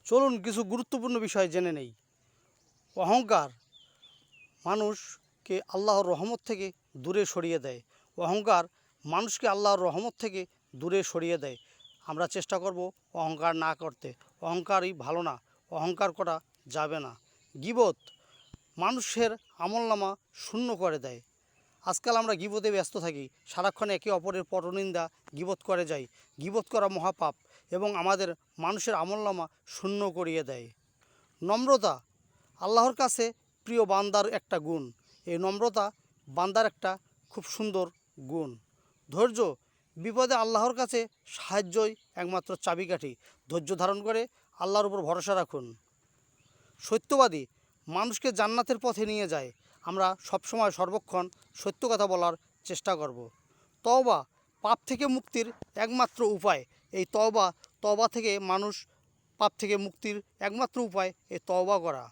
চলুন কিছু গুরুত্বপূর্ণ বিষয় জেনে নেই। অহংকার মানুষকে আল্লাহর রহমত থেকে দূরে সরিয়ে দেয়। অহংকার মানুষকে আল্লাহর রহমত থেকে দূরে সরিয়ে দেয়। আমরা চেষ্টা করব অহংকার না করতে। অহংকারই ভালো না, অহংকার করা যাবে না। গীবত মানুষের আমলনামা শূন্য করে দেয়। আজকাল আমরা গীবতে ব্যস্ত থাকি, সারাক্ষণ একে অপরের পরনিন্দা গীবত করে যাই। গীবত করা মহাপাপ এবং আমাদের মানুষের আমলনামা শূন্য করিয়ে দেয়। নম্রতা আল্লাহর কাছে প্রিয় বান্দার একটা গুণ। এই নম্রতা বান্দার একটা খুব সুন্দর গুণ। ধৈর্য বিপদে আল্লাহর কাছে সাহায্যই একমাত্র চাবিকাঠি। ধৈর্য ধারণ করে আল্লাহর উপর ভরসা রাখুন। সত্যবাদী মানুষকে জান্নাতের পথে নিয়ে যায়। আমরা সবসময় সর্বক্ষণ সত্য কথা বলার চেষ্টা করব। তওবা পাপ থেকে মুক্তির একমাত্র উপায়। এই তওবা থেকে মানুষ পাপ থেকে মুক্তির একমাত্র উপায় এই তওবা করা।